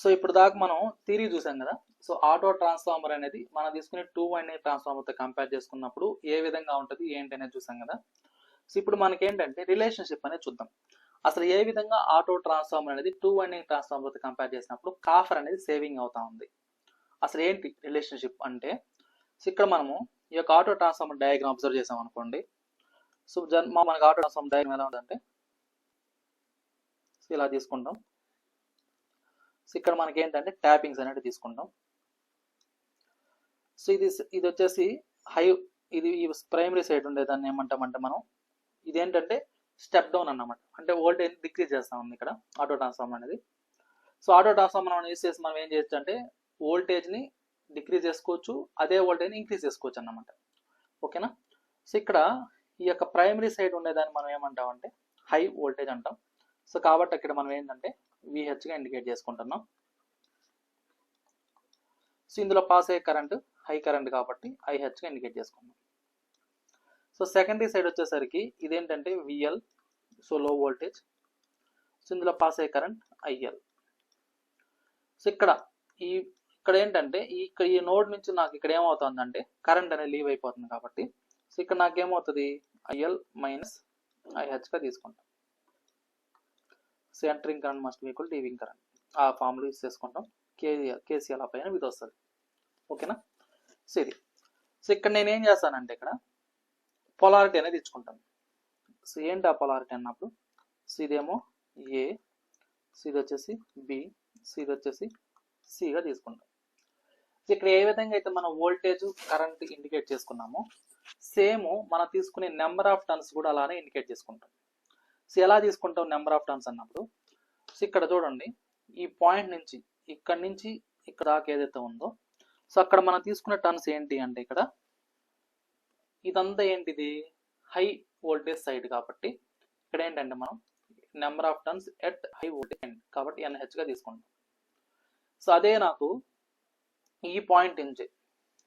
So ఇప్పుడు దాకా మనం థియరీ చూసాం కదా. సో ఆటో ట్రాన్స్ఫార్మర్ అనేది మనం తీసుకునే 2 వైండింగ్ ట్రాన్స్ఫార్మర్తో కంపేర్ చేసుకున్నప్పుడు ఏ విధంగా ఉంటుంది ఏంటి అనేది చూసాం కదా. సో ఇప్పుడు మనకి ఏంటంటే రిలేషన్షిప్ అనేది చూద్దాం. అసలు ఏ విధంగా ఆటో ట్రాన్స్ఫార్మర్ అనేది 2 వైండింగ్ ట్రాన్స్ఫార్మర్తో కంపేర్ చేసినప్పుడు కాపర్ అనేది సేవింగ్ అవుతా ఉంది. అసలు ఏంటి రిలేషన్షిప్ అంటే, సో ఇక్కడ మనము ఈ యొక్క ఆటో ట్రాన్స్ఫార్మర్ డయాగ్రామ్ అబ్జర్వ్ చేసాం అనుకోండి. సో మనకి ఆటో ట్రాన్స్ఫార్మర్ డయాగ్రామ్ ఎలా ఉందంటే సో ఇలా తీసుకుంటాం. సో ఇక్కడ మనకి ఏంటంటే ట్యాపింగ్స్ అనేది తీసుకుంటాం. సో ఇది వచ్చేసి ఇది ఈ ప్రైమరీ సైడ్ ఉండేదాన్ని ఏమంటామంటే మనం ఇదేంటంటే స్టెప్ డౌన్ అన్నమాట. అంటే వోల్టేజ్ డిక్రీజ్ చేస్తాం ఉంది ఇక్కడ ఆటో ట్రాన్స్ఫార్మర్ అనేది. సో ఆటో ట్రాన్స్ఫార్మర్ మనం యూజ్ చేసి మనం ఏం చేయొచ్చు అంటే వోల్టేజ్ని డిక్రీజ్ చేసుకోవచ్చు, అదే వోల్టేజ్ని ఇంక్రీజ్ చేసుకోవచ్చు అన్నమాట. ఓకేనా. సో ఇక్కడ ఈ యొక్క ప్రైమరీ సైడ్ ఉండేదాన్ని మనం ఏమంటాం అంటే హై వోల్టేజ్ అంటాం. సో కాబట్టి అక్కడ మనం ఏంటంటే విహెచ్గా ఇండికేట్ చేసుకుంటున్నాం. సో ఇందులో పాస్ అయ్యే కరెంట్ హై కరెంట్ కాబట్టి ఐహెచ్గా ఇండికేట్ చేసుకున్నాం. సో సెకండరీ సైడ్ వచ్చేసరికి ఇదేంటంటే విఎల్, సో లో వోల్టేజ్. సో ఇందులో పాస్ అయ్యే కరెంట్ ఐఎల్. సో ఇక్కడ ఏంటంటే ఈ నోడ్ నుంచి నాకు ఇక్కడ ఏమవుతుందంటే కరెంట్ అనేది లీవ్ అయిపోతుంది కాబట్టి సో ఇక్కడ నాకేమవుతుంది ఐఎల్ మైనస్ ఐహెచ్గా తీసుకుంటాం. So entering current must be equal leaving current ఆ ఫార్ములా యూజ్ చేసుకుంటాం. కేసీఎల్ పైన ఇది వస్తుంది. ఓకేనా. సో ఇది సో ఇక్కడ నేను ఏం చేస్తానంటే ఇక్కడ పొలారిటీ అనేది ఇచ్చుకుంటాను. సో ఏంటి ఆ పొలారిటీ అన్నప్పుడు సో ఇదేమో ఏ, సో ఇది వచ్చేసి బి, సో ఇది వచ్చేసి సిగా తీసుకుంటాం. సో ఇక్కడ ఏ విధంగా అయితే మనం వోల్టేజ్ కరెంట్ ఇండికేట్ చేసుకున్నామో సేమ్ మనం తీసుకునే నెంబర్ ఆఫ్ టర్న్స్ కూడా అలానే ఇండికేట్ చేసుకుంటాం. సో ఎలా తీసుకుంటాం నెంబర్ ఆఫ్ టర్న్స్ అన్నప్పుడు సో ఇక్కడ చూడండి ఈ పాయింట్ నుంచి ఇక్కడ నుంచి ఇక్కడ దాకా ఏదైతే ఉందో సో అక్కడ మనం తీసుకునే టర్న్స్ ఏంటి అంటే ఇక్కడ ఇదంతా ఏంటిది హై వోల్టేజ్ సైడ్ కాబట్టి ఇక్కడ ఏంటంటే మనం number of turns at high voltage కాబట్టి ఎన్హెచ్గా తీసుకుంటాం. సో అదే నాకు ఈ పాయింట్ నుంచి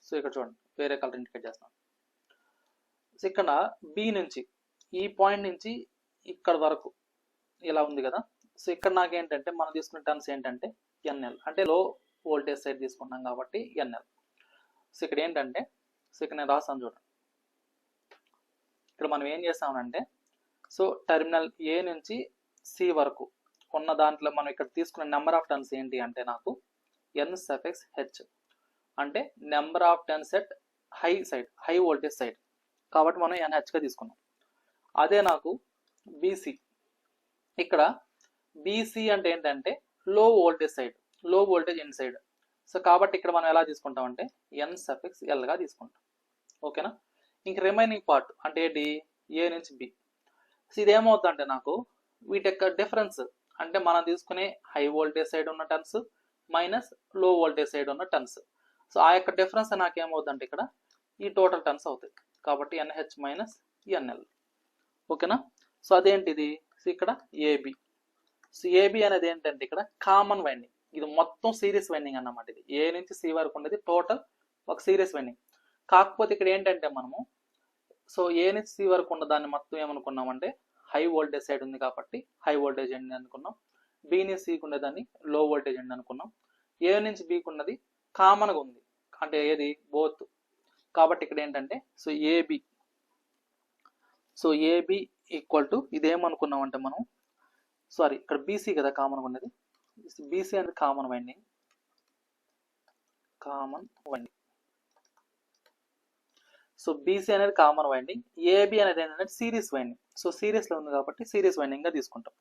సో ఇక్కడ చూడండి వేరే కలర్ ఇండికేట్ చేస్తాను. సో ఇక్కడ బి నుంచి ఈ పాయింట్ నుంచి ఇక్కడ వరకు ఇలా ఉంది కదా. సో ఇక్కడ నాకేంటంటే మనం తీసుకునే టర్న్స్ ఏంటంటే ఎన్ఎల్ అంటే లో వోల్టేజ్ సైడ్ తీసుకున్నాం కాబట్టి ఎన్ఎల్. సో ఇక్కడ ఏంటంటే సో ఇక్కడ నేను రాస్తాను చూడండి. ఇక్కడ మనం ఏం చేస్తామంటే సో టెర్మినల్ ఏ నుంచి సి వరకు ఉన్న దాంట్లో మనం ఇక్కడ తీసుకున్న నెంబర్ ఆఫ్ టర్న్స్ ఏంటి అంటే నాకు ఎన్ సఫిక్స్ హెచ్ అంటే number of turns at high side high voltage side కాబట్టి మనం ఎన్హెచ్గా తీసుకున్నాం. అదే నాకు బీసీ ఇక్కడ బీసీ అంటే ఏంటంటే లో వోల్టేజ్ సైడ్ లో వోల్టేజ్ ఇన్ సైడ్. సో కాబట్టి ఇక్కడ మనం ఎలా తీసుకుంటామంటే ఎన్ సఫిక్స్ ఎల్గా తీసుకుంటాం. ఓకేనా. ఇంక రిమైనింగ్ పార్ట్ అంటే ఏంటి ఏ నుంచి బి. సో ఇదేమవుతుందంటే నాకు వీటి యొక్క డిఫరెన్స్ అంటే మనం తీసుకునే హై వోల్టేజ్ సైడ్ ఉన్న టర్న్స్ మైనస్ లో వోల్టేజ్ సైడ్ ఉన్న టర్న్స్. సో ఆ యొక్క డిఫరెన్స్ నాకేమవుతుందంటే ఇక్కడ ఈ టోటల్ టర్న్స్ అవుతాయి కాబట్టి ఎన్హెచ్ మైనస్ ఎన్ఎల్. ఓకేనా. సో అదేంటిది సో ఇక్కడ ఏబి. సో ఏబి అనేది ఏంటంటే ఇక్కడ కామన్ వైండింగ్. ఇది మొత్తం సిరీస్ వైండింగ్ అన్నమాట. ఇది ఏ నుంచి సి వరకు ఉండేది టోటల్ ఒక సిరీస్ వైండింగ్. కాకపోతే ఇక్కడ ఏంటంటే మనము సో ఏ నుంచి సి వరకు ఉన్న దాన్ని మొత్తం ఏమనుకున్నామంటే హై వోల్టేజ్ సైడ్ ఉంది కాబట్టి హై వోల్టేజ్ ఎండ్ అనుకున్నాం. బి నుంచి సికి ఉండేదాన్ని లో వోల్టేజ్ ఎండ్ అనుకున్నాం. ఏ నుంచి బికి ఉన్నది కామన్గా ఉంది అంటే ఏది బోత్ కాబట్టి ఇక్కడ ఏంటంటే so AB so AB equal to ఇదేమనుకున్నాం అంటే మనం సారీ ఇక్కడ బీసీ కదా కామన్గా ఉన్నది. బీసీ అనేది కామన్ వైండింగ్ సో బీసీ అనేది కామన్ వైండింగ్. ఏబి అనేది ఏంటంటే సిరీస్ వైండింగ్. సో సిరీస్లో ఉంది కాబట్టి సిరీస్ వైండింగ్గా తీసుకుంటాం.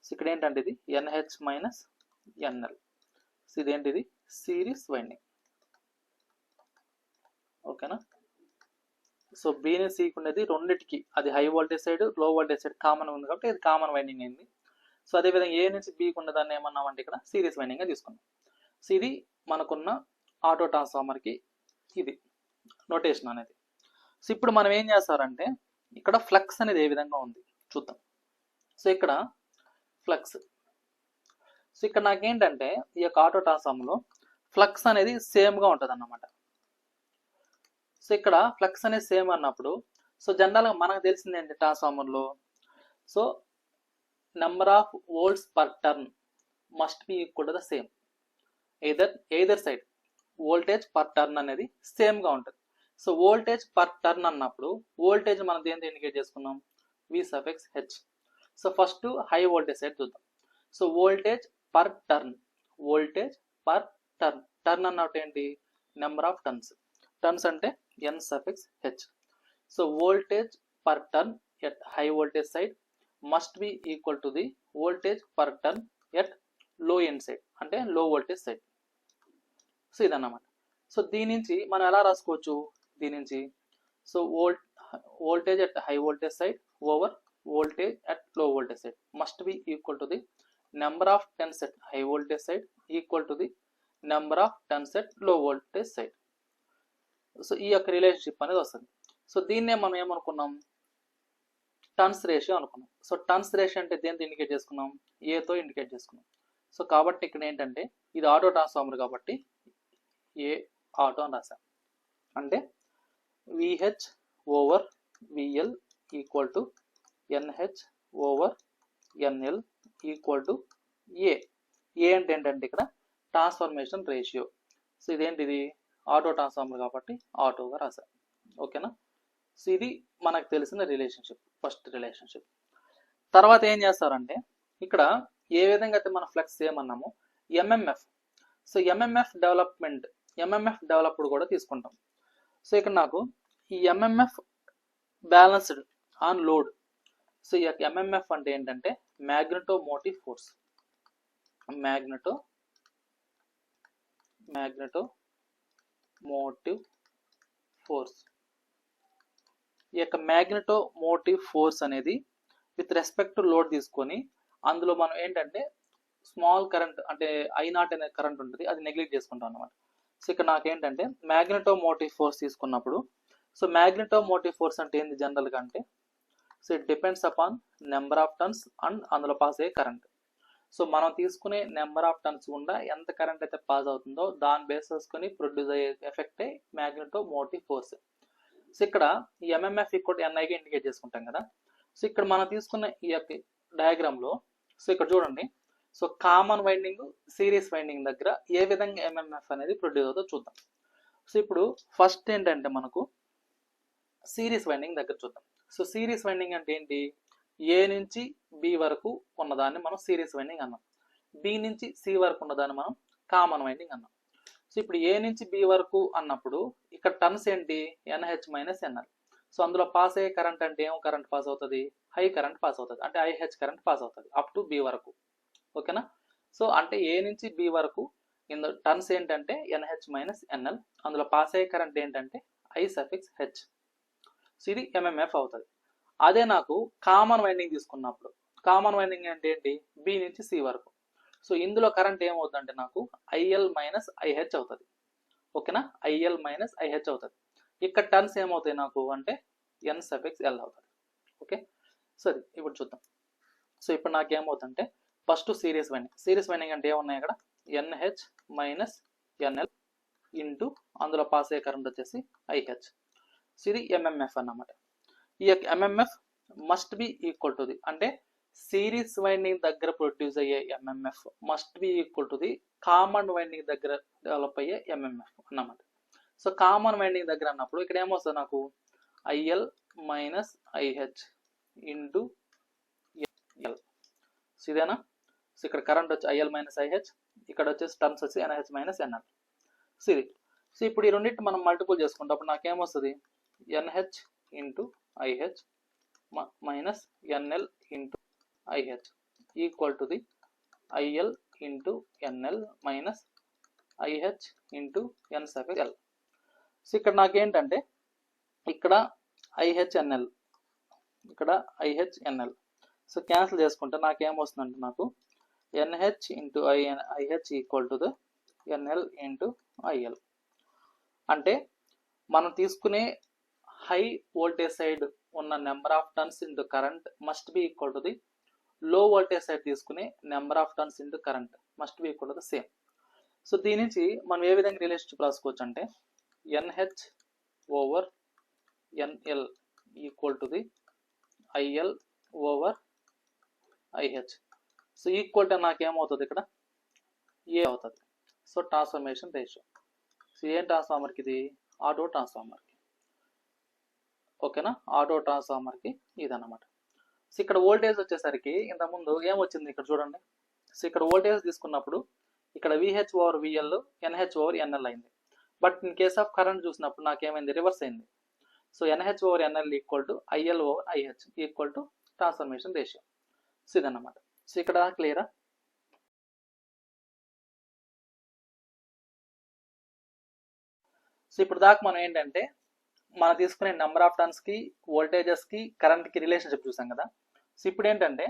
సో ఇక్కడ ఏంటంటే ఇది ఎన్హెచ్ మైనస్ ఎన్ఎల్. సో ఇదేంటిది సిరీస్ వైండింగ్. ఓకేనా. సో బీని సీకి ఉండేది రెండింటికి అది హై వోల్టేజ్ సైడ్ లో వోల్టేజ్ సైడ్ కామన్ ఉంది కాబట్టి ఇది కామన్ వైండింగ్ అయింది. సో అదేవిధంగా ఏ నుంచి బీకి ఉన్నదాన్ని ఏమన్నామంటే ఇక్కడ సిరీస్ వైండింగ్గా తీసుకున్నాం. సో ఇది మనకున్న ఆటో ట్రాన్స్ఫార్మర్కి ఇది నోటేషన్ అనేది. సో ఇప్పుడు మనం ఏం చేస్తారంటే ఇక్కడ ఫ్లక్స్ అనేది ఏ విధంగా ఉంది చూద్దాం. సో ఇక్కడ ఫ్లక్స్ సో ఇక్కడ నాకేంటంటే ఈ యొక్క ఆటో ట్రాన్స్ఫార్మర్లో ఫ్లక్స్ అనేది సేమ్గా ఉంటుంది అన్నమాట. సో ఇక్కడ ఫ్లక్స్ అనేది సేమ్ అన్నప్పుడు సో జనరల్గా మనకు తెలిసింది ఏంటి ట్రాన్స్ఫార్మర్లో so number of volts per turn must be equal to the same. Either side voltage per turn అనేది సేమ్గా ఉంటుంది. సో వోల్టేజ్ పర్ టర్న్ అన్నప్పుడు వోల్టేజ్ మనం దేంతో ఇండికేట్ చేసుకున్నాం, V suffix H. So first high voltage side చూద్దాం. So voltage per turn, voltage per turn, turn అన్నట్టు ఏంటి, నెంబర్ ఆఫ్ టర్న్స్, టర్న్స్ అంటే N suffix H. So voltage per turn at high voltage side must be equal to the voltage per turn at low end side, అంటే low voltage side. So ఇదన్నమాట. So దీని నుంచి మనం ఎలా రాసుకోవచ్చు, దీని నుంచి so voltage at high voltage side over voltage at low voltage side must be equal to the number of turns at high voltage side equal to the number of turns at low voltage side. So ఈ యొక్క relationship అనేది వస్తుంది. So దీన్నే మనం ఏమనుకున్నాం, turns ratio అనుకున్నాం. So turns ratio అంటే దేంతో ఇండికేట్ చేసుకున్నాం, ఏతో ఇండికేట్ చేసుకున్నాం. సో కాబట్టి ఇక్కడ ఏంటంటే ఇది ఆటో ట్రాన్స్ఫార్మర్ కాబట్టి ఏ ఆటో అని రాసాం. అంటే VH over VL equal to NH over NL equal to A. A అంటే ఏంటంటే ఇక్కడ ట్రాన్స్ఫర్మేషన్ రేషియో. సో ఇదేంటిది ఆటో ట్రాన్స్ఫార్మర్ కాబట్టి ఆటోగా రాసాం. ఓకేనా. సో ఇది మనకు తెలిసిన రిలేషన్షిప్, ఫస్ట్ రిలేషన్షిప్. తర్వాత ఏం చేస్తారంటే ఇక్కడ ఏ విధంగా అయితే మనం ఫ్లక్స్ చేయమన్నామో ఎంఎంఎఫ్. సో ఎంఎంఎఫ్ డెవలప్డ్ కూడా తీసుకుంటాం. సో ఇక్కడ నాకు ఈ MMF balanced on load. So ఈ యొక్క ఎంఎంఎఫ్ అంటే ఏంటంటే మ్యాగ్నెటోమోటివ్ ఫోర్స్, మ్యాగ్నెటోమోటివ్ ఫోర్స్. ఈ యొక్క మ్యాగ్నెటోమోటివ్ ఫోర్స్ అనేది విత్ రెస్పెక్ట్ టు లోడ్ తీసుకొని అందులో మనం ఏంటంటే స్మాల్ కరెంట్ అంటే I0 అనే కరెంట్ ఉంటుంది, అది నెగ్లెక్ట్ చేసుకుంటాం అన్నమాట. సో ఇక్కడ నాకేంటంటే మ్యాగ్నెటోమోటివ్ ఫోర్స్ తీసుకున్నప్పుడు, సో మ్యాగ్నెటోమోటివ్ ఫోర్స్ అంటే ఏంది జనరల్గా అంటే, so it depends upon number of turns and అందులో పాస్ అయ్యే కరెంట్. సో మనం తీసుకునే నెంబర్ ఆఫ్ టర్న్స్ గుండా ఎంత కరెంట్ అయితే పాస్ అవుతుందో దాన్ని బేస్ చేసుకొని ప్రొడ్యూస్ అయ్యే ఎఫెక్టే మ్యాగ్నెటోమోటివ్ ఫోర్స్. సో ఇక్కడ ఈ ఎంఎంఎఫ్ ఈక్వల్ ఎన్ఐగా ఇండికేట్ చేసుకుంటాం కదా. సో ఇక్కడ మనం తీసుకున్న ఈ యొక్క డయాగ్రామ్లో సో ఇక్కడ చూడండి, so common winding series winding దగ్గర ఏ విధంగా ఎంఎంఎఫ్ అనేది ప్రొడ్యూస్ అవుతుందో చూద్దాం. సో ఇప్పుడు ఫస్ట్ ఏంటంటే మనకు సిరీస్ వైండింగ్ దగ్గర చూద్దాం. సో సిరీస్ వైండింగ్ అంటే ఏంటి, ఏ నుంచి బి వరకు ఉన్నదాన్ని మనం సిరీస్ వైండింగ్ అన్నాం, బి నుంచి సి వరకు ఉన్నదాన్ని మనం కామన్ వైండింగ్ అన్నాం. సో ఇప్పుడు ఏ నుంచి బి వరకు అన్నప్పుడు ఇక్కడ టర్న్స్ ఏంటి, ఎన్హెచ్ మైనస్ ఎన్ఎల్. సో అందులో పాస్ అయ్యే కరెంట్ అంటే ఏం కరెంట్ పాస్ అవుతుంది, హై కరెంట్ పాస్ అవుతుంది, అంటే ఐహెచ్ కరెంట్ పాస్ అవుతుంది అప్ టు బి వరకు. ఓకేనా. సో అంటే ఏ నుంచి బి వరకు ఇందులో టర్న్స్ ఏంటంటే ఎన్హెచ్ మైనస్ ఎన్ఎల్, అందులో పాస్ అయ్యే కరెంట్ ఏంటంటే ఐ సఫిక్స్ హెచ్. సో ఇది ఎంఎంఎఫ్ అవుతుంది. అదే నాకు కామన్ వైండింగ్ తీసుకున్నప్పుడు, కామన్ వైండింగ్ అంటే ఏంటి, బి నుంచి సి వరకు. సో ఇందులో కరెంట్ ఏమవుతుందంటే నాకు ఐఎల్ మైనస్ ఐహెచ్ అవుతుంది. ఓకేనా, ఐఎల్ మైనస్ ఐహెచ్ అవుతుంది. ఇక్కడ టర్న్స్ ఏమవుతాయి నాకు అంటే ఎన్ సఫిక్స్ ఎల్ అవుతుంది. ఓకే, సరే ఇప్పుడు చూద్దాం. సో ఇప్పుడు నాకు ఏమవుతుందంటే ఫస్ట్ సిరీస్ వైండింగ్ అంటే ఏమున్నాయి ఇక్కడ, ఎన్హెచ్ మైనస్ ఎన్ఎల్ ఇంటూ అందులో పాస్ అయ్యే కరెంట్ వచ్చేసి ఐహెచ్. సో ఇది ఎంఎంఎఫ్ అన్నమాట. ఈ యొక్క MMF must be equal to the, అంటే సిరీస్ వైండింగ్ దగ్గర ప్రొడ్యూస్ అయ్యే MMF must be equal to the common winding దగ్గర డెవలప్ అయ్యే ఎంఎంఎఫ్ అన్నమాట. సో కామన్ వైండింగ్ దగ్గర అన్నప్పుడు ఇక్కడ ఏమొస్తుంది నాకు IL minus IH into L. So ఇదేనా. సో ఇక్కడ కరెంట్ వచ్చి ఐఎల్ మైనస్ ఐహెచ్, ఇక్కడ వచ్చేసి టర్మ్స్ వచ్చి ఎన్హెచ్ మైనస్ ఎన్ఎల్. సో ఇది. సో ఇప్పుడు ఈ రెండింటిని మనం మల్టిపుల్ చేసుకుంటప్పుడు నాకేమొస్తుంది, NH into IH minus NL into IH equal to the IL into NL minus IH into N suffix L. So ఇక్కడ నాకేంటంటే ఇక్కడ ఐహెచ్ఎన్ఎల్, ఇక్కడ ఐహెచ్ఎన్ఎల్. సో క్యాన్సిల్ చేసుకుంటే నాకేమొస్తుందంటే నాకు NH into IH equal to the NL into IL. అంటే మనం తీసుకునే హై వోల్టేజ్ సైడ్ ఉన్న number of turns into current must be equal to the low voltage side తీసుకునే number of turns into current must be equal to the same. So దీని నుంచి మనం ఏ విధంగా రిలేషన్షిప్ రాసుకోవచ్చు అంటే NH over NL equal to the IL over IH. So equal to నాకేమవుతుంది ఇక్కడ ఏ అవుతుంది. So transformation ratio. సో ఏం ట్రాన్స్ఫార్మర్కి ఇది? ఆటో ట్రాన్స్ఫార్మర్కి. ఓకేనా, ఆటో ట్రాన్స్ఫార్మర్కి ఇదన్నమాట. సో ఇక్కడ వోల్టేజ్ వచ్చేసరికి ఇంతకుముందు ఏమొచ్చింది ఇక్కడ చూడండి. సో ఇక్కడ వోల్టేజ్ తీసుకున్నప్పుడు ఇక్కడ VH over VL NH over NL అయింది. But in case of current చూసినప్పుడు నాకేమైంది? రివర్స్ అయింది. So NH over NL equal to IL over IH equal to transformation ratio. So ఇదన్నమాట. సో ఇక్కడ క్లియరా? సో ఇప్పుడు దాకా మనం ఏంటంటే మనం తీసుకునే నెంబర్ ఆఫ్ టర్న్స్కి, వోల్టేజెస్కి, కరెంట్కి రిలేషన్షిప్ చూసాం కదా. సో ఇప్పుడు ఏంటంటే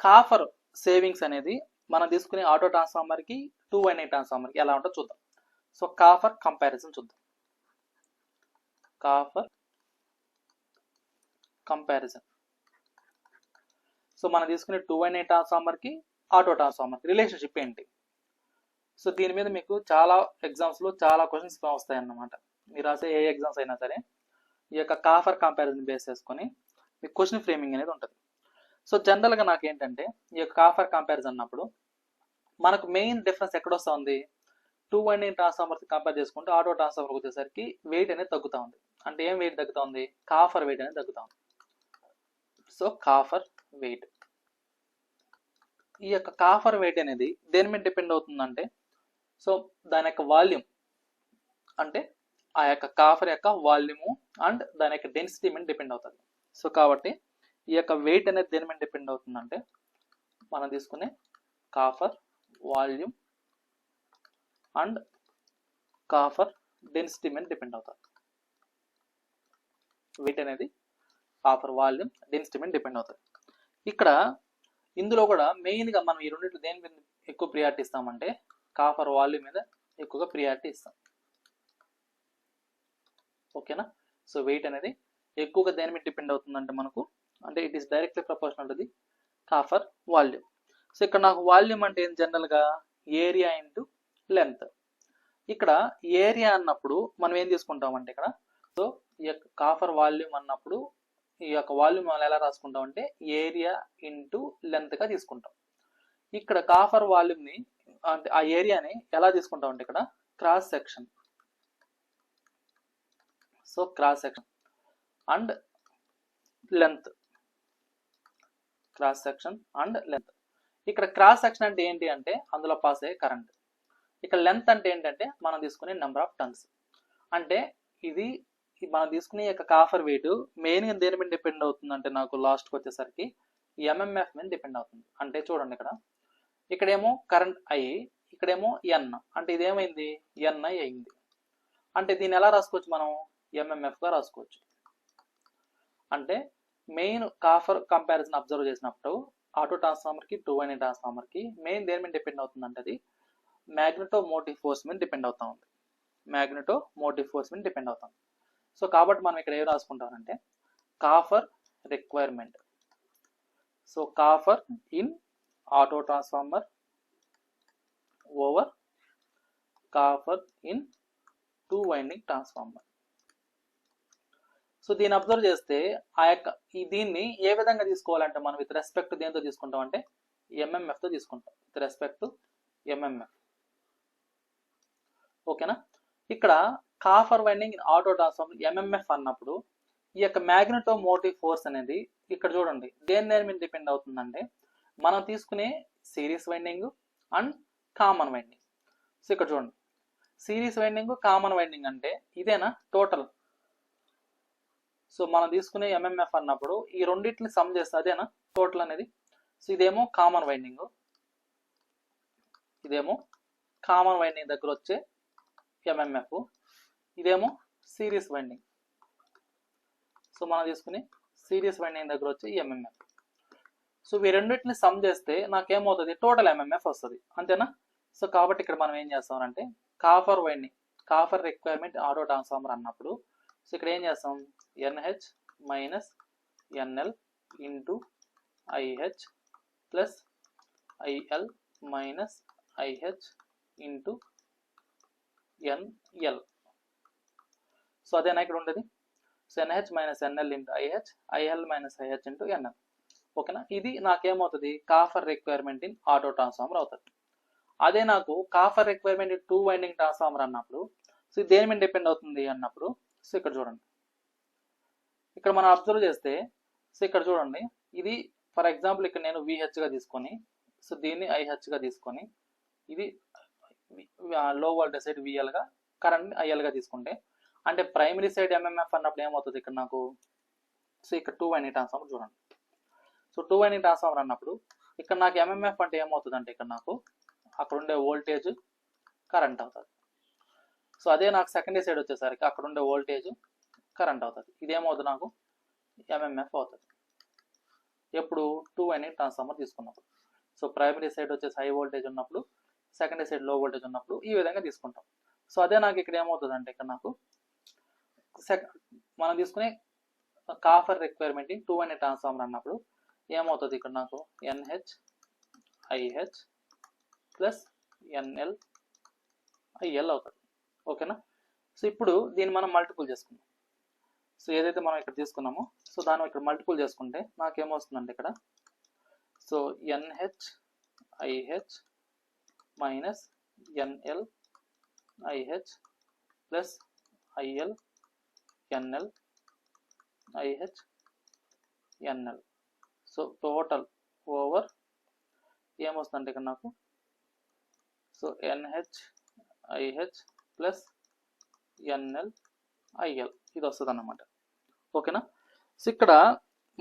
కాపర్ సేవింగ్స్ అనేది మనం తీసుకునే ఆటో ట్రాన్స్ఫార్మర్కి, 2 వైండింగ్ ట్రాన్స్ఫార్మర్కి ఎలా ఉంటుందో చూద్దాం. సో కాపర్ కంపారిజన్ చూద్దాం. Copper comparison. సో మనం తీసుకునే 2 వైండింగ్ ట్రాన్స్ఫార్మర్కి, ఆటో ట్రాన్స్ఫార్మర్కి రిలేషన్షిప్ ఏంటి? సో దీని మీద మీకు చాలా ఎగ్జామ్స్లో చాలా క్వశ్చన్స్ వస్తాయి అన్నమాట. మీరు రాసే ఏ ఎగ్జామ్స్ అయినా సరే ఈ యొక్క కాపర్ కంపారిజన్ బేస్ చేసుకొని మీకు క్వశ్చన్ ఫ్రేమింగ్ అనేది ఉంటుంది. సో జనరల్గా నాకు ఏంటంటే ఈ యొక్క కాపర్ కంపారిజన్ అన్నప్పుడు మనకు మెయిన్ డిఫరెన్స్ ఎక్కడ వస్తుంది? 2 వైండింగ్ ట్రాన్స్ఫార్మర్స్ కంపేర్ చేసుకుంటే ఆటో ట్రాన్స్ఫార్మర్ వచ్చేసరికి వెయిట్ అనేది తగ్గుతూ ఉంది. అంటే ఏం వెయిట్ తగ్గుతూ ఉంది? కాపర్ వెయిట్ అనేది తగ్గుతూ ఉంది. So copper weight. ఈ యొక్క కాపర్ వెయిట్ అనేది దేని మీద డిపెండ్ అవుతుందంటే, సో దాని యొక్క వాల్యూమ్, అంటే ఆ యొక్క కాపర్ యొక్క వాల్యూము అండ్ దాని యొక్క డెన్సిటీ మీద డిపెండ్ అవుతుంది. సో కాబట్టి ఈ యొక్క వెయిట్ అనేది దేని మీద డిపెండ్ అవుతుందంటే మనం తీసుకునే copper volume and copper density మీద డిపెండ్ అవుతుంది. వెయిట్ అనేది కాపర్ వాల్యూమ్ డెన్సిటీ మీద డిపెండ్ అవుతుంది. ఇక్కడ ఇందులో కూడా మెయిన్గా మనం ఈ రెండింటిలో దేని మీద ఎక్కువ ప్రియారిటీ ఇస్తామంటే కాపర్ వాల్యూమ్ మీద ఎక్కువగా ప్రియారిటీ ఇస్తాం. ఓకేనా. సో వెయిట్ అనేది ఎక్కువగా దేని మీద డిపెండ్ అవుతుందంటే మనకు, అంటే it is directly proportional to the copper volume. So ఇక్కడ నాకు వాల్యూమ్ అంటే ఏం? జనరల్గా ఏరియా ఇంటూ లెంత్. ఇక్కడ ఏరియా అన్నప్పుడు మనం ఏం తీసుకుంటామంటే ఇక్కడ, సో ఈ యొక్క కాపర్ వాల్యూమ్ అన్నప్పుడు ఈ యొక్క వాల్యూమ్ మనం ఎలా రాసుకుంటామంటే ఏరియా ఇంటూ లెంత్గా తీసుకుంటాం. ఇక్కడ కాపర్ వాల్యూమ్ని అంటే ఆ ఏరియాని ఎలా తీసుకుంటామంటే ఇక్కడ cross section. So cross section and length. Cross section and length. ఇక్కడ క్రాస్ సెక్షన్ అంటే ఏంటి అంటే అందులో పాస్ అయ్యే కరెంట్. ఇక్కడ లెంత్ అంటే ఏంటంటే మనం తీసుకునే నెంబర్ ఆఫ్ టర్న్స్. అంటే ఇది మనం తీసుకునే యొక్క కాపర్ వెయిట్ మెయిన్గా దేని మీద డిపెండ్ అవుతుంది అంటే నాకు లాస్ట్కి వచ్చేసరికి ఎంఎంఎఫ్ మీద డిపెండ్ అవుతుంది. అంటే చూడండి ఇక్కడేమో కరెంట్ ఐ, ఇక్కడేమో ఎన్, అంటే ఇదేమైంది? ఎన్ఐ అయింది. అంటే దీన్ని ఎలా రాసుకోవచ్చు మనం? ఎంఎంఎఫ్గా రాసుకోవచ్చు. అంటే మెయిన్ కాపర్ కంపారిజన్ అబ్జర్వ్ చేసినప్పుడు ఆటో ట్రాన్స్ఫార్మర్కి, 2 వైండింగ్ ట్రాన్స్ఫార్మర్కి మెయిన్ దేని మీద డిపెండ్ అవుతుందంటే అది మ్యాగ్నెటో మోటివ్ ఫోర్స్ మీద డిపెండ్ అవుతా ఉంది. మ్యాగ్నెటో మోటివ్ ఫోర్స్ మీద డిపెండ్ అవుతాం. సో కాబట్టి మనం ఇక్కడ ఏం రాసుకుంటామంటే copper requirement. So copper in auto transformer over copper in 2 winding transformer. So దీన్ని అబ్జర్వ్ చేస్తే ఆ యొక్క దీన్ని ఏ విధంగా తీసుకోవాలంటే మనం విత్ రెస్పెక్ట్ దేంతో తీసుకుంటాం అంటే ఎంఎంఎఫ్తో తీసుకుంటాం. With respect to MMF. ఓకేనా. ఇక్కడ copper winding in auto transformer MMF అన్నప్పుడు ఈ యొక్క మ్యాగ్నెటో మోటివ్ ఫోర్స్ అనేది ఇక్కడ చూడండి దేని మీద డిపెండ్ అవుతుందంటే మనం తీసుకునే series winding and common winding. So ఇక్కడ చూడండి సిరీస్ వైండింగ్, కామన్ వైండింగ్ అంటే ఇదేనా టోటల్. సో మనం తీసుకునే ఎంఎంఎఫ్ అన్నప్పుడు ఈ రెండింటిని సమ్ చేస్తే అదేనా టోటల్ అనేది. సో ఇదేమో కామన్ వైండింగ్, ఇదేమో కామన్ వైండింగ్ దగ్గర వచ్చే ఎంఎంఎఫ్, ఇదేమో సిరీస్ వైండింగ్. సో మనం తీసుకుని సిరీస్ వైండింగ్ దగ్గర వచ్చి ఎంఎంఎఫ్. సో ఈ రెండింటిని సమ్ చేస్తే నాకేమవుతుంది? టోటల్ ఎంఎంఎఫ్ వస్తుంది, అంతేనా. సో కాబట్టి ఇక్కడ మనం ఏం చేస్తామంటే copper winding, copper requirement auto transformer అన్నప్పుడు సో ఇక్కడ ఏం చేస్తాం? NH minus NL into IH plus IL minus IH into NL. So అదేనా ఇక్కడ ఉండేది. So NH minus NL into IH, IL minus IH into NL. ఓకేనా. ఇది నాకేమవుతుంది? Copper requirement in auto transformer అవుతుంది. అదే నాకు copper requirement in 2 winding transformer అన్నప్పుడు సో ఇది దేని మీద డిపెండ్ అవుతుంది అన్నప్పుడు సో ఇక్కడ చూడండి, ఇక్కడ మనం అబ్జర్వ్ చేస్తే సో ఇక్కడ చూడండి, ఇది ఫర్ ఎగ్జాంపుల్ ఇక్కడ నేను విహెచ్గా తీసుకొని సో దీన్ని ఐహెచ్గా తీసుకొని ఇది లో వోల్టేజ్ సైడ్ విఎల్గా కరెంట్ ఐఎల్గా తీసుకుంటే అంటే ప్రైమరీ సైడ్ ఎంఎంఎఫ్ అన్నప్పుడు ఏమవుతుంది ఇక్కడ నాకు సో ఇక్కడ 2 వైండింగ్ ట్రాన్స్ఫార్మర్ చూడండి. సో 2 వైండింగ్ ట్రాన్స్ఫార్మర్ అన్నప్పుడు ఇక్కడ నాకు ఎంఎంఎఫ్ అంటే ఏమవుతుంది అంటే ఇక్కడ నాకు అక్కడ ఉండే వోల్టేజ్ కరెంట్ అవుతుంది. సో అదే నాకు సెకండరీ సైడ్ వచ్చేసరికి అక్కడ ఉండే వోల్టేజ్ కరెంట్ అవుతుంది. ఇదేమవుతుంది నాకు ఎంఎంఎఫ్ అవుతుంది ఎప్పుడు 2 వైండింగ్ ట్రాన్స్ఫార్మర్ తీసుకున్నప్పుడు. సో ప్రైమరీ సైడ్ వచ్చేసి హై వోల్టేజ్ ఉన్నప్పుడు, సెకండరీ సైడ్ లో వోల్టేజ్ ఉన్నప్పుడు ఈ విధంగా తీసుకుంటాం. సో అదే నాకు ఇక్కడ ఏమవుతుంది అంటే ఇక్కడ నాకు మనం తీసుకునే copper requirement in 2 winding transformer అన్నప్పుడు ఏమవుతుంది ఇక్కడ నాకు NH IH plus NL IL అవుతుంది. ఓకేనా. సో ఇప్పుడు దీన్ని మనం మల్టిపుల్ చేసుకుందాం. సో ఏదైతే మనం ఇక్కడ తీసుకున్నామో సో దాన్ని ఇక్కడ మల్టిపుల్ చేసుకుంటే నాకేమొస్తుందంటే ఇక్కడ so NH IH minus NL IH plus IL NL IH NL. So total over ఏమొస్తుందంటే ఇక్కడ నాకు so NH IH plus NL IL ఇది వస్తుంది అన్నమాట. ఓకేనా. సో ఇక్కడ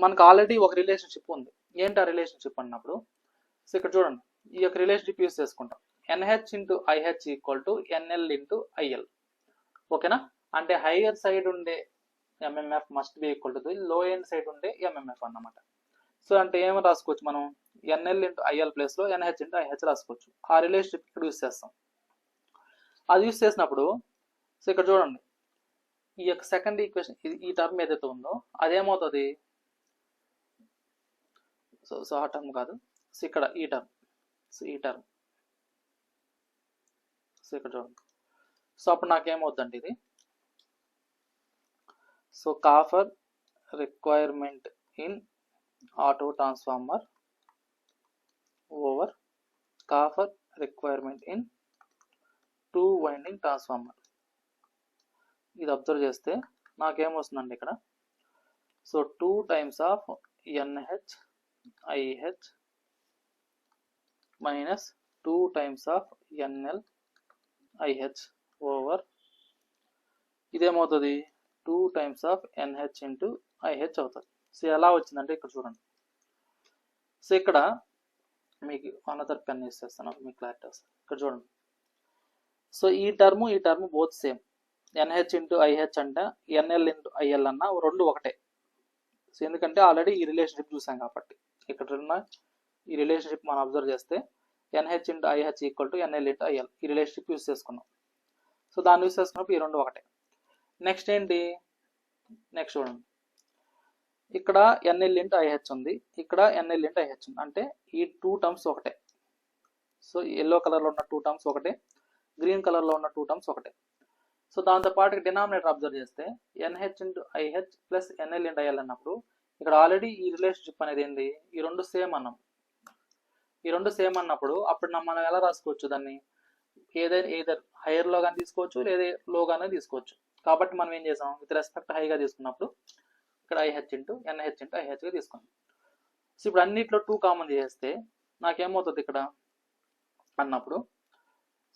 మనకు ఆల్రెడీ ఒక రిలేషన్షిప్ ఉంది. ఏంటి ఆ రిలేషన్షిప్ అన్నప్పుడు సో ఇక్కడ చూడండి, ఈ యొక్క రిలేషన్షిప్ యూస్ చేసుకుంటాం. NH into IH equal to NL into IL. ఓకేనా. అంటే హైయర్ సైడ్ ఉండే MMF must be equal to the లో ఎండ్ సైడ్ ఉండే ఎంఎంఎఫ్ అన్నమాట. సో అంటే ఏమని రాసుకోవచ్చు మనం ఎన్ఎల్ ఇంటూ ఐఎల్ ప్లేస్లో ఎన్హెచ్ ఇంటూ ఐహెచ్ రాసుకోవచ్చు. ఆ రిలేషన్షిప్ ఇక్కడ యూస్ చేస్తాం. అది యూస్ చేసినప్పుడు సో ఇక్కడ చూడండి, ఈ యొక్క సెకండ్ ఈక్వేషన్ ఈ టర్మ్ ఏదైతే ఉందో అదేమవుతుంది సో ఆ టర్మ్ కాదు, సో ఇక్కడ ఈ టర్మ్ సో ఈ టర్మ్ సో ఇక్కడ చూడండి. సో అప్పుడు నాకేమవుతుందంటే ఇది so copper requirement in auto transformer over copper requirement in 2 winding transformer. ఇది అబ్జర్వ్ చేస్తే నాకేమొస్తుందండి ఇక్కడ so 2 times of NH IH minus 2 times of NL IH over ఇదేమవుతుంది 2 times of NH into IH అవుతుంది. సో ఎలా వచ్చిందంటే ఇక్కడ చూడండి. సో ఇక్కడ మీకు అనదర్ పెన్ యూస్ చేస్తాను మీకు క్లారిటీ వస్తుంది. ఇక్కడ చూడండి. సో ఈ term both same. NH into IH అంటే ఎన్ఎల్ ఇంటూ ఐఎల్ అన్న రెండు ఒకటే. సో ఎందుకంటే ఆల్రెడీ ఈ రిలేషన్షిప్ చూసాం కాబట్టి ఇక్కడ ఉన్న ఈ రిలేషన్షిప్ మనం అబ్జర్వ్ చేస్తే NH into IH equal to NL into IL ఈ రిలేషన్షిప్ యూస్ చేసుకున్నాం. సో దాన్ని యూస్ చేసుకున్నప్పుడు ఈ రెండు ఒకటే. నెక్స్ట్ ఏంటి, నెక్స్ట్ చూడండి, ఇక్కడ ఎన్ఎల్ ఇంటూ ఐహెచ్ ఉంది, ఇక్కడ ఎన్ఎల్ ఇంటూ ఐహెచ్ ఉంది. అంటే ఈ 2 టర్మ్స్ ఒకటే. సో ఎల్లో కలర్లో ఉన్న 2 టర్మ్స్ ఒకటే, గ్రీన్ కలర్లో ఉన్న 2 టర్మ్స్ ఒకటే. సో దాంతోపాటు డినామినేటర్ అబ్జర్వ్ చేస్తే NH into IH plus NL into IL అన్నప్పుడు ఇక్కడ ఆల్రెడీ ఈ రిలేషన్షిప్ అనేది ఏంది, ఈ రెండు సేమ్ అన్నాం. ఈ రెండు సేమ్ అన్నప్పుడు అప్పుడు మనం ఎలా రాసుకోవచ్చు దాన్ని, ఏదర్ హైయర్లో కానీ తీసుకోవచ్చు లేదా లోగానే తీసుకోవచ్చు. కాబట్టి మనం ఏం చేసాం, విత్ రెస్పెక్ట్ హైగా తీసుకున్నప్పుడు ఇక్కడ ఐహెచ్ ఇంటూ ఎన్హెచ్ ఇంటూ ఐహెచ్గా తీసుకున్నాం. సో ఇప్పుడు అన్నిట్లో 2 కామన్ చేస్తే నాకేమవుతుంది ఇక్కడ అన్నప్పుడు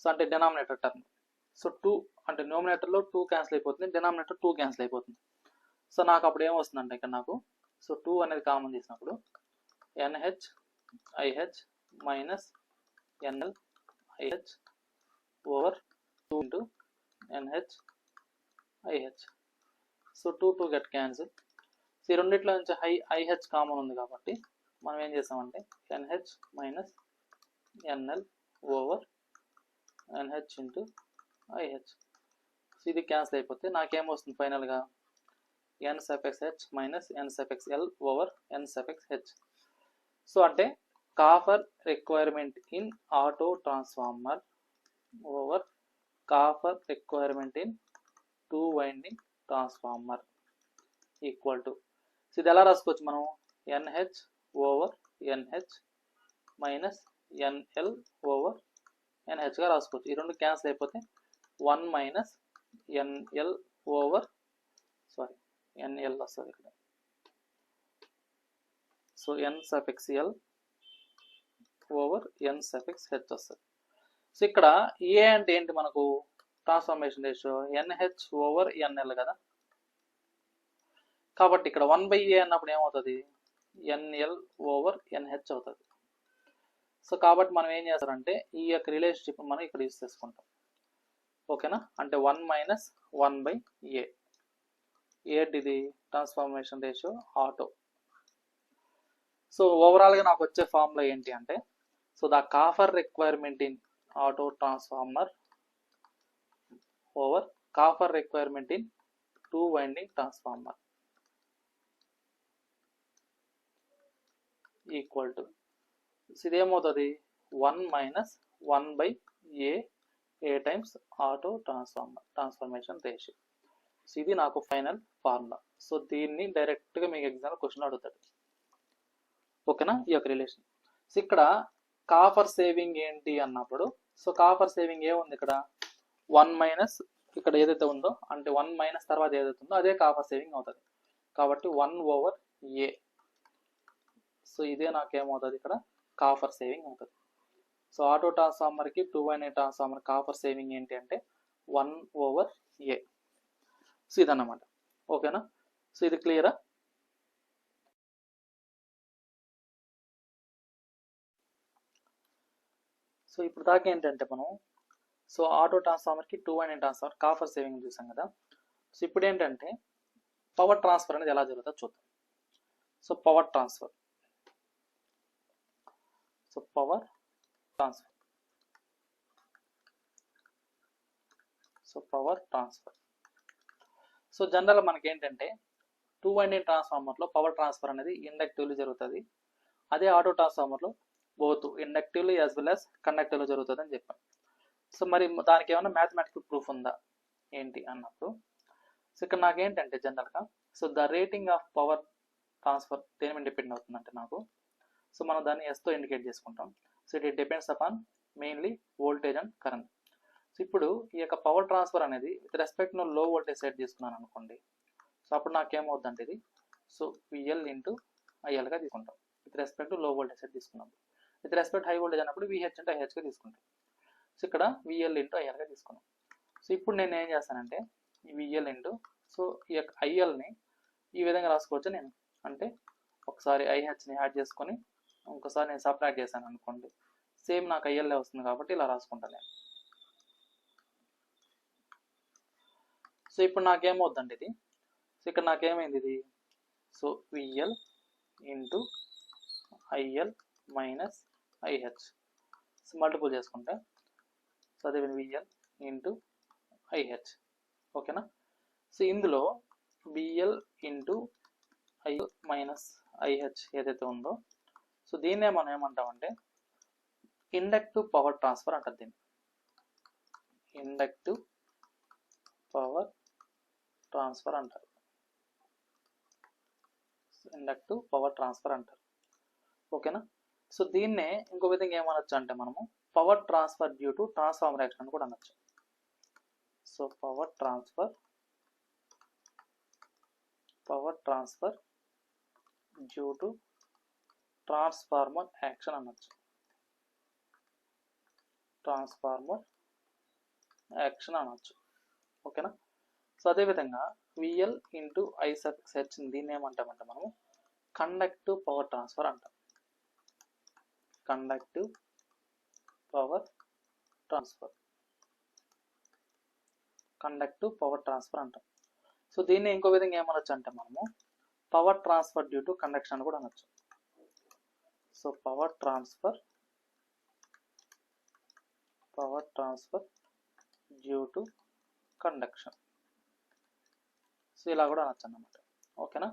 సో అంటే డినామినేటర్ టర్మ్ సో 2 అంటే న్యూమినేటర్లో 2 క్యాన్సిల్ అయిపోతుంది, డినామినేటర్ 2 క్యాన్సిల్ అయిపోతుంది. సో నాకు అప్పుడు ఏమొస్తుందంటే ఇక్కడ నాకు సో 2 అనేది కామన్ చేసినప్పుడు NH IH minus NL IH over 2 into NH IH. So 2 get cancel. So ఈ రెండిట్లో నుంచి ఐహెచ్ కామన్ ఉంది కాబట్టి మనం ఏం చేసామంటే NH minus NL over NH into IH. So ఇది క్యాన్సిల్ అయిపోతే నాకేమొస్తుంది ఫైనల్గా N suffix H minus N suffix L over N suffix H. So అంటే copper requirement in auto transformer over copper requirement in 2 winding transformer equal to so ఇది ఎలా రాసుకోవచ్చు మనం NH over NH minus NL over ఎన్హెచ్గా రాసుకోవచ్చు. ఈ రెండు cancel అయిపోతే 1 మైనస్ ఎన్ఎల్ ఓవర్ ఎన్ఎల్ వస్తుంది ఇక్కడ. సో ఎన్ suffix L over N suffix H వస్తుంది. సో ఇక్కడ ఏ అంటే ఏంటి మనకు transformation ratio NH over NL కదా, కాబట్టి ఇక్కడ 1/a అన్నప్పుడు ఏమవుతుంది, ఎన్ఎల్ ఓవర్ ఎన్హెచ్ అవుతుంది. సో కాబట్టి మనం ఏం చేస్తారంటే ఈ యొక్క రిలేషన్షిప్ మనం ఇక్కడ యూస్ చేసుకుంటాం. ఓకేనా, అంటే 1 మైనస్ 1/a. ఏంటిది ట్రాన్స్ఫర్మేషన్ రేషియో ఆటో. సో ఓవరాల్గా నాకు వచ్చే ఫార్ములా ఏంటి అంటే, so the copper requirement in auto transformer over copper requirement in 2 winding transformer equal to, ఇదేమవుతుంది 1 minus 1/a times auto transformation ratio. So ఇది నాకు ఫైనల్ ఫార్ములా. సో దీన్ని డైరెక్ట్గా మీకు ఎగ్జామ్ క్వశ్చన్ అడుగుతాడు. ఓకేనా, ఈ యొక్క రిలేషన్. సో ఇక్కడ కాపర్ సేవింగ్ ఏంటి అన్నప్పుడు, సో కాపర్ సేవింగ్ ఏముంది ఇక్కడ 1 మైనస్ ఇక్కడ ఏదైతే ఉందో అంటే 1 మైనస్ తర్వాత ఏదైతే ఉందో అదే కాపర్ సేవింగ్ అవుతుంది. కాబట్టి 1/a. సో ఇదే నాకేమవుతుంది ఇక్కడ కాపర్ సేవింగ్ అవుతుంది. సో ఆటో ట్రాన్స్ఫార్మర్కి 2 వైండింగ్ ట్రాన్స్ఫార్మర్ కాపర్ సేవింగ్ ఏంటి అంటే 1/a. సో ఇదన్నమాట. ఓకేనా, సో ఇది క్లియరా? సో ఇప్పుడు దాకా ఏంటంటే మనం సో ఆటో ట్రాన్స్ఫార్మర్కి 2 వైండింగ్ ట్రాన్స్ఫార్మర్ కాపర్ సేవింగ్ చూసాం కదా. సో ఇప్పుడు ఏంటంటే పవర్ ట్రాన్స్ఫర్ అనేది ఎలా జరుగుతుందో చూద్దాం. So power transfer, so power transfer, so power transfer. So general మనకి ఏంటంటే 2 వైండింగ్ ట్రాన్స్ఫార్మర్లో పవర్ ట్రాన్స్ఫర్ అనేది ఇండక్టివ్లీ జరుగుతుంది. అదే ఆటో ట్రాన్స్ఫార్మర్లో బోత్ ఇండక్టివ్లీ యాజ్ వెల్ యాజ్ కండక్టివ్లో జరుగుతుంది అని చెప్పాను. సో మరి దానికి ఏమైనా మ్యాథమెటికల్ ప్రూఫ్ ఉందా ఏంటి అన్నప్పుడు, సో ఇక్కడ నాకేంటంటే జనరల్గా so the rating of power transfer దేని మీద డిపెండ్ అవుతుందంటే నాకు, సో మనం దాన్ని ఎస్తో ఇండికేట్ చేసుకుంటాం. So it depends upon mainly voltage and current. So ఇప్పుడు ఈ యొక్క పవర్ ట్రాన్స్ఫర్ అనేది విత్ రెస్పెక్ట్ ను లో వోల్టేజ్ సెట్ తీసుకున్నాను అనుకోండి. సో అప్పుడు నాకేమవుతుందంటే ఇది సో విఎల్ ఇంటూ ఐఎల్గా తీసుకుంటాం విత్ రెస్పెక్ట్ టు లో వోల్టేజ్ సెట్ తీసుకున్నాం. విత్ రెస్పెక్ట్ హై వోల్టేజ్ అన్నప్పుడు విహెచ్ అంటే ఐహెచ్గా తీసుకుంటాం. సో ఇక్కడ విఎల్ ఇంటూ ఐఎల్గా తీసుకున్నాం. సో ఇప్పుడు నేను ఏం చేస్తానంటే ఈ విఎల్ ఇంటూ సో ఈ యొక్క ఐఎల్ని ఈ విధంగా రాసుకోవచ్చు నేను. అంటే ఒకసారి ఐహెచ్ని యాడ్ చేసుకొని ఇంకోసారి నేను సబ్ట్రాక్ట్ చేశాను అనుకోండి, సేమ్ నాకు ఐఎల్ఏ వస్తుంది కాబట్టి ఇలా రాసుకుంటాను నేను. సో ఇప్పుడు నాకేమవుద్దండి ఇది, సో ఇక్కడ నాకేమైంది ఇది so VL into IL minus IH. So multiple చేసుకుంటే సో అదే విఎల్ ఇంటూ ఐహెచ్. ఓకేనా, సో ఇందులో BL into IL minus IH ఏదైతే ఉందో సో దీన్నే మనం ఏమంటామంటే ఇండక్టివ్ పవర్ ట్రాన్స్ఫర్ అంటారు. దీన్ని ఇండక్టివ్ పవర్ ట్రాన్స్ఫర్ అంటారు. ఇండక్టివ్ పవర్ ట్రాన్స్ఫర్ అంటారు. ఓకేనా, సో దీన్నే ఇంకో విధంగా ఏమనొచ్చు అంటే మనము power transfer due to transformer action అని కూడా అనొచ్చు. So power transfer due to transformer action అనొచ్చు. ట్రాన్స్ఫార్మర్ యాక్షన్ అనొచ్చు. ఓకేనా, సో అదేవిధంగా VL into I suffix H దీన్ని ఏమంటామంటే మనము కండక్టివ్ పవర్ ట్రాన్స్ఫర్ అంటాం. Conductive power transfer, conductive power transfer అంటాం. సో దీన్ని ఇంకో విధంగా ఏమనొచ్చు అంటే మనము power transfer due to conduction అని కూడా అనొచ్చు. So power transfer due to conduction. So ఇలా కూడా అనొచ్చు అన్నమాట. ఓకేనా,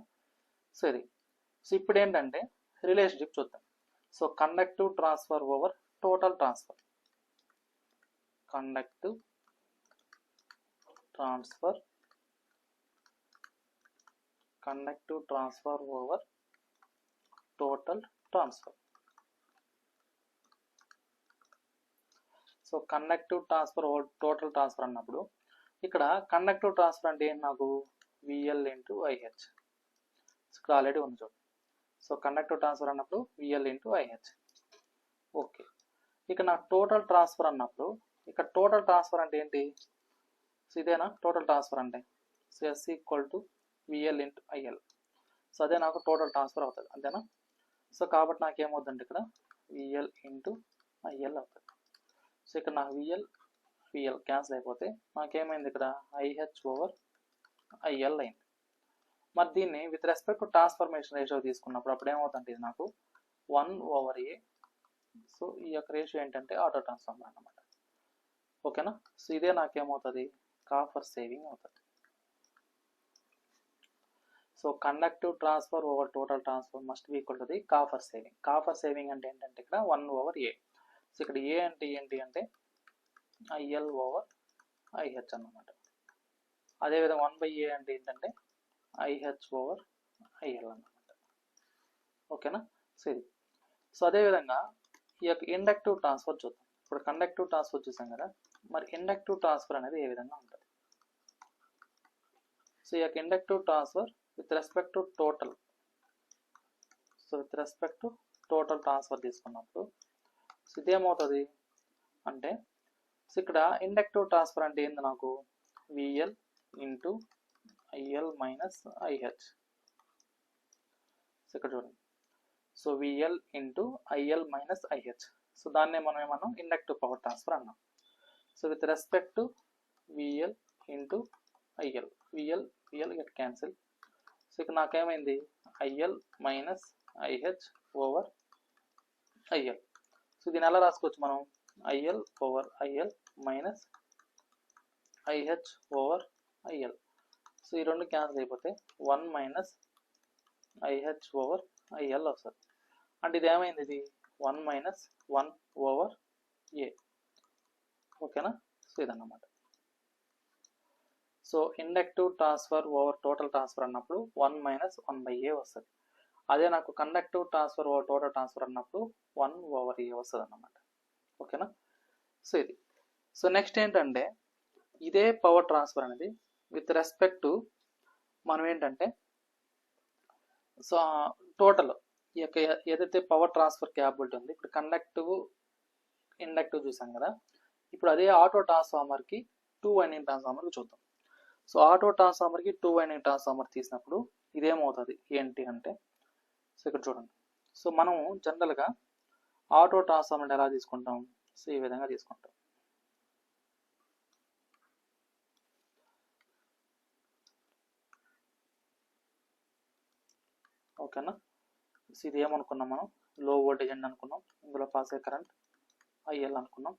సో ఇది. సో ఇప్పుడు ఏంటంటే రిలేషన్షిప్ చూద్దాం. So conductive transfer over total transfer, conductive transfer over total transfer. So conductive transfer total transfer అన్నప్పుడు ఇక్కడ కండక్టివ్ ట్రాన్స్ఫర్ అంటే ఏంటి నాకు విఎల్ ఇంటూ ఐహెచ్ ఇక్కడ ఆల్రెడీ ఉంది చూడండి. సో కండక్టివ్ ట్రాన్స్ఫర్ అన్నప్పుడు విఎల్ ఇంటూ ఐహెచ్. ఓకే, ఇక నాకు టోటల్ ట్రాన్స్ఫర్ అన్నప్పుడు ఇక్కడ టోటల్ ట్రాన్స్ఫర్ అంటే ఏంటి? సో ఇదేనా టోటల్ ట్రాన్స్ఫర్ అంటే? So S equal to VL into IL. So అదే నాకు టోటల్ ట్రాన్స్ఫర్ అవుతుంది అంతేనా? సో కాబట్టి నాకు ఏమవుతుందంటే ఇక్కడ విఎల్ ఇంటూ ఐఎల్ అవుతుంది. సో ఇక్కడ నాకు విఎల్ క్యాన్సిల్ అయిపోతే నాకేమైంది ఇక్కడ ఐహెచ్ ఓవర్ ఐఎల్ అయింది. మరి దీన్ని with respect to transformation ratio తీసుకున్నప్పుడు అప్పుడు ఏమవుతుందంటే ఇది నాకు 1/a. సో ఈ యొక్క రేషియో ఏంటంటే ఆటో ట్రాన్స్ఫార్మర్ అన్నమాట. ఓకేనా? సో ఇదే నాకేమవుతుంది కాపర్ సేవింగ్ అవుతుంది. So conductive transfer over total transfer must be equal to the copper saving. Copper saving అంటే ఏంటంటే ఇక్కడ 1/a. సో ఇక్కడ ఏ అంటే ఏంటి అంటే ఐఎల్ ఓవర్ ఐహెచ్ అన్నమాట. అదేవిధంగా 1/a అంటే ఏంటంటే ఐహెచ్ ఓవర్ ఐఎల్ అన్నమాట. ఓకేనా? సో ఇది. సో అదేవిధంగా ఈ యొక్క ఇండక్టివ్ ట్రాన్స్ఫర్ చూద్దాం. ఇప్పుడు కండక్టివ్ ట్రాన్స్ఫర్ చూసాం కదా, మరి ఇండక్టివ్ ట్రాన్స్ఫర్ అనేది ఏ విధంగా ఉంటుంది? సో ఈ యొక్క inductive transfer with respect to total, so with respect to total transfer తీసుకున్నప్పుడు సో ఇదేమవుతుంది అంటే సో ఇక్కడ ఇండక్టివ్ ట్రాన్స్ఫర్ అంటే ఏంది నాకు VL into IL minus IH. So ఇక్కడ చూడండి, so VL into IL minus IH. So దాన్నే మనం ఏమన్నాం ఇండక్టివ్ పవర్ ట్రాన్స్ఫర్ అన్నాం. So with respect to VL into IL, VL get cancel. So ఇక్కడ నాకేమైంది IL minus IH over IL. So దీన్ని ఎలా రాసుకోవచ్చు మనం IL over IL minus IH over IL. So ఈ రెండు క్యాన్సిల్ అయిపోతే 1 మైనస్ ఐహెచ్ ఓవర్ ఐఎల్ వస్తుంది. అంటే ఇది ఏమైంది ఇది 1 మైనస్ 1 ఓవర్ ఏ. ఓకేనా? సో ఇదన్నమాట. So inductive transfer over total transfer అన్నప్పుడు 1 మైనస్ 1/a వస్తుంది. అదే నాకు conductive transfer over total transfer అన్నప్పుడు 1/a వస్తుంది అన్నమాట. ఓకేనా? సో ఇది. సో నెక్స్ట్ ఏంటంటే ఇదే పవర్ ట్రాన్స్ఫర్ అనేది విత్ రెస్పెక్ట్ టు మనం ఏంటంటే సో టోటల్ ఈ యొక్క ఏదైతే పవర్ ట్రాన్స్ఫర్ క్యాపబిలిటీ ఉంది, ఇప్పుడు కండక్టివ్ ఇండక్టివ్ చూసాం కదా, ఇప్పుడు అదే ఆటో ట్రాన్స్ఫార్మర్కి 2 వైండింగ్ ట్రాన్స్ఫార్మర్కి చూద్దాం. సో ఆటో ట్రాన్స్ఫార్మర్కి 2 వైండింగ్ ట్రాన్స్ఫార్మర్ తీసినప్పుడు ఇదేమవుతుంది ఏంటి అంటే సో ఇక్కడ చూడండి. సో మనము జనరల్గా ఆటో ట్రాన్స్ఫార్మర్ ఎలా తీసుకుంటాం? సో ఈ విధంగా తీసుకుంటాం. ఓకేనా? సో ఇది ఏమనుకున్నాం మనం లో వోల్టేజ్ అండి అనుకున్నాం, ఇందులో పాస్ అయ్యే కరెంట్ ఐఎల్ అనుకున్నాం.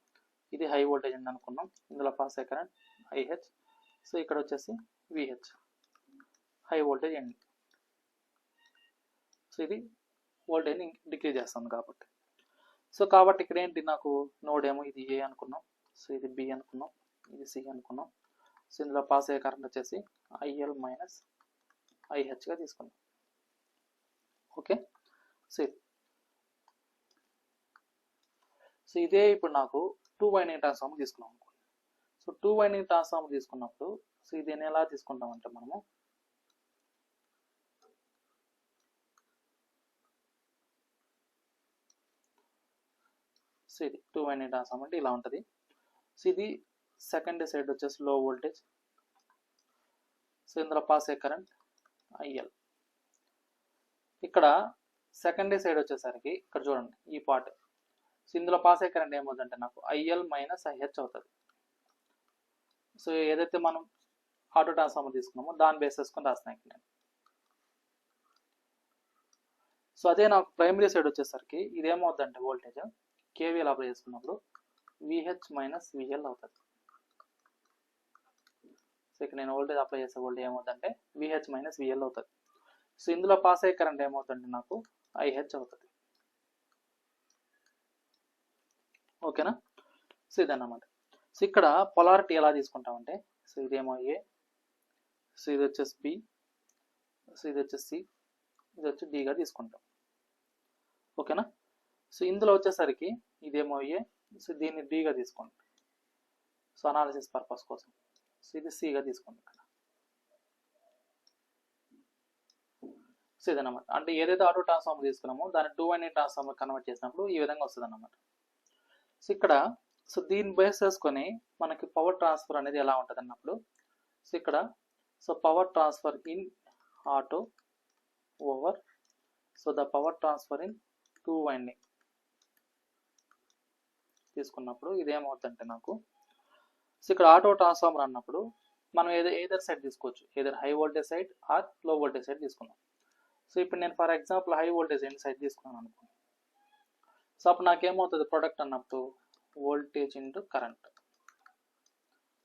ఇది హై వోల్టేజ్ అండి అనుకున్నాం, ఇందులో పాస్ అయ్యే కరెంట్ ఐహెచ్. సో ఇక్కడ వచ్చేసి విహెచ్ హై వోల్టేజ్ అండి. సో ఇది వోల్టేజ్ని డిక్రీజ్ చేస్తుంది కాబట్టి. సో కాబట్టి ఇక్కడ ఏంటి నాకు నోడ్ ఏమో ఇది ఏ అనుకున్నాం, సో ఇది బి అనుకున్నాం, ఇది సి అనుకున్నాం. సో ఇందులో పాస్ అయ్యే కరెంట్ వచ్చేసి ఐఎల్ మైనస్ ఐహెచ్గా తీసుకున్నాం. ఓకే? సో ఇదే ఇప్పుడు నాకు 2 వైండింగ్ ట్రాన్స్ఫార్మర్ తీసుకున్నాం అనుకోండి. సో 2 వైండింగ్ ట్రాన్స్ఫార్మర్ తీసుకున్నప్పుడు సో దీన్ని ఎలా తీసుకుంటామంటే మనము సో ఇది 2 వైండింగ్ ట్రాన్స్ఫార్మర్ అంటే ఇలా ఉంటుంది. సో ఇది సెకండరీ సైడ్ వచ్చేసి లో వోల్టేజ్, సో ఇందులో పాస్ అయ్యే కరెంట్ ఐఎల్. ఇక్కడ సెకండరీ సైడ్ వచ్చేసరికి ఇక్కడ చూడండి ఈ పార్ట్, సో ఇందులో పాస్ అయ్యే కరెంట్ ఏమవుతుందంటే నాకు ఐఎల్ మైనస్ ఐహెచ్ అవుతుంది. సో ఏదైతే మనం ఆటో ట్రాన్స్ఫార్మర్ తీసుకున్నామో దాన్ని బేస్ చేసుకొని రాస్తున్నాయి నేను. సో అదే నాకు ప్రైమరీ సైడ్ వచ్చేసరికి ఇదేమవుతుందంటే వోల్టేజ్ కేవీఎల్ అప్లై చేసుకున్నప్పుడు విహెచ్ మైనస్ విఎల్ అవుతుంది. సో ఇక్కడ నేను వోల్టేజ్ అప్లై చేసే వోల్టేజ్ ఏమవుతుందంటే విహెచ్ మైనస్ విఎల్ అవుతుంది. సో ఇందులో పాస్ అయ్యే కరెంట్ ఏమవుతుందంటే నాకు ఐహెచ్ అవుతుంది. ఓకేనా? సో ఇదన్నమాట. సో ఇక్కడ పొలారిటీ ఎలా తీసుకుంటామంటే సో ఇదేమో ఏ, సో ఇది వచ్చేసి బి, సో ఇది వచ్చేసి సి, ఇది వచ్చి డిగా తీసుకుంటాం. ఓకేనా? సో ఇందులో వచ్చేసరికి ఇదేమో ఏ, సో దీన్ని డిగా తీసుకోండి, సో అనాలిసిస్ పర్పస్ కోసం. సో ఇది సిగా తీసుకోండి ఇక్కడ. సో ఇదన్నమాట, అంటే ఏదైతే ఆటో ట్రాన్స్ఫార్మర్ తీసుకున్నామో దాన్ని 2 వైండింగ్ ట్రాన్స్ఫార్మర్ కన్వర్ట్ చేసినప్పుడు ఈ విధంగా వస్తుంది అన్నమాట. సో ఇక్కడ సో దీన్ని బేస్ చేసుకొని మనకి పవర్ ట్రాన్స్ఫర్ అనేది ఎలా ఉంటుంది అన్నప్పుడు, సో ఇక్కడ so power transfer in auto over so the power transfer in 2 winding తీసుకున్నప్పుడు ఇదేమవుతుందంటే నాకు, సో ఇక్కడ ఆటో ట్రాన్స్ఫార్మర్ అన్నప్పుడు మనం ఏదర్ సైడ్ తీసుకోవచ్చు, either high voltage side or low voltage side తీసుకున్నాం. సో ఇప్పుడు నేను for example high voltage side తీసుకున్నాను అనుకో, సో అప్పుడు నాకేమవుతుంది ప్రొడక్ట్ అన్నప్పుడు వోల్టేజ్ ఇంటూ కరెంట్,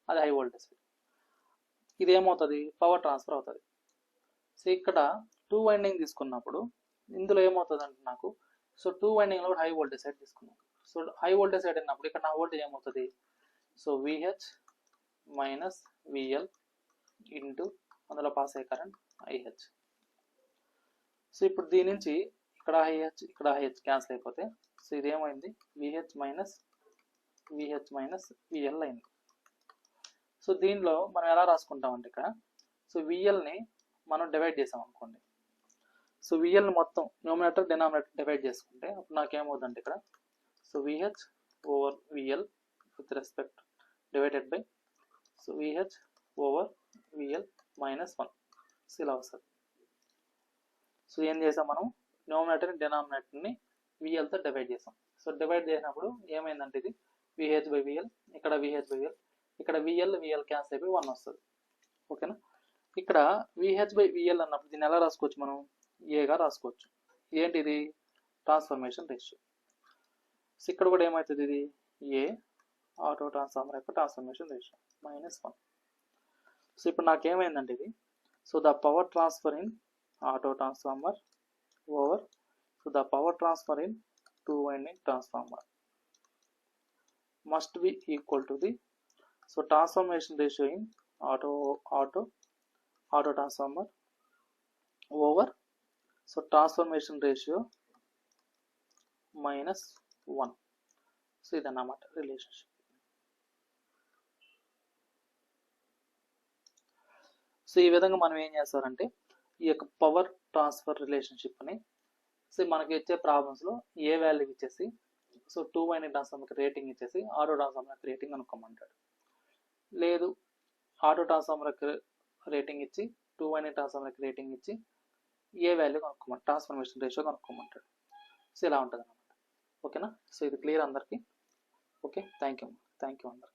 అది హై వోల్టేజ్ సైడ్. ఇది ఏమవుతుంది పవర్ ట్రాన్స్ఫర్ అవుతుంది. సో ఇక్కడ 2 వైండింగ్ తీసుకున్నప్పుడు ఇందులో ఏమవుతుంది అంటే నాకు, సో 2 వైండింగ్లో హై వోల్టేజ్ సైడ్ తీసుకున్నాను. సో హై వోల్టేజ్ సైడ్ అన్నప్పుడు ఇక్కడ నా వోల్టేజ్ ఏమవుతుంది, so VH minus VL into అందులో పాస్ అయ్యే కరెంట్ ఐహెచ్. సో ఇప్పుడు దీని నుంచి ఇక్కడ ఐహెచ్ క్యాన్సిల్ అయిపోతే, సో ఇదేమైంది విహెచ్ మైనస్ విఎల్ అయింది. సో దీనిలో మనం ఎలా రాసుకుంటామంటే ఇక్కడ, సో విఎల్ని మనం డివైడ్ చేసాం అనుకోండి, సో విఎల్ని మొత్తం న్యూమినేటర్ డినామినేటర్ డివైడ్ చేసుకుంటే అప్పుడు నాకేమవుతుందంటే ఇక్కడ, so VH over VL with respect divided by so VH over VL minus 1. So ఇలా వస్తుంది. సో ఏం చేసాం మనం, న్యూమినేటర్ని డినామినేటర్ని విఎల్తో డివైడ్ చేసాం. సో డివైడ్ చేసినప్పుడు ఏమైందంటే ఇది విహెచ్ బై విఎల్, ఇక్కడ విహెచ్ బై విఎల్, ఇక్కడ విఎల్ క్యాన్సిల్ అయిపోయి 1 వస్తుంది. ఓకేనా. ఇక్కడ విహెచ్ బై విఎల్ అన్నప్పుడు దీన్ని ఎలా రాసుకోవచ్చు మనం, ఏగా రాసుకోవచ్చు. ఏంటి ఇది ట్రాన్స్ఫర్మేషన్ రేషియో. సో ఇక్కడ కూడా ఏమవుతుంది, ఇది ఏ ఆటో ట్రాన్స్ఫార్మర్ యొక్క ట్రాన్స్ఫర్మేషన్ రేషియో -1. సో ఇప్పుడు నాకేమైందంటే ఇది, so the power transfer in auto transformer over so the power transfer in 2 winding transformer must be equal to the so transformation ratio in auto transformer over so transformation ratio -1. So ఇదన్నమాట relationship. So ఈ విధంగా మనం ఏం చేస్తారంటే ఈ యొక్క power transfer రిలేషన్షిప్ని so మనకి వచ్చే ప్రాబ్లమ్స్లో ఏ వాల్యూ ఇచ్చేసి సో 2 వైండింగ్ ట్రాన్స్ఫార్మర్కి రేటింగ్ ఇచ్చేసి ఆటో ట్రాన్స్ఫార్మర్కి రేటింగ్ అనుకోమంటాడు. లేదు ఆటో ట్రాన్స్ఫార్మర్కి రేటింగ్ ఇచ్చి 2 వైండింగ్ ట్రాన్స్ఫార్మర్కి రేటింగ్ ఇచ్చి ఏ వాల్యూ కనుక్కోమంటాడు, ట్రాన్స్ఫర్మేషన్ రేషియో కనుక్కోమంటాడు. సో ఇలా ఉంటుంది అన్నమాట. ఓకేనా. సో ఇది క్లియర్ అందరికీ. ఓకే, థ్యాంక్ యూ అందరికి.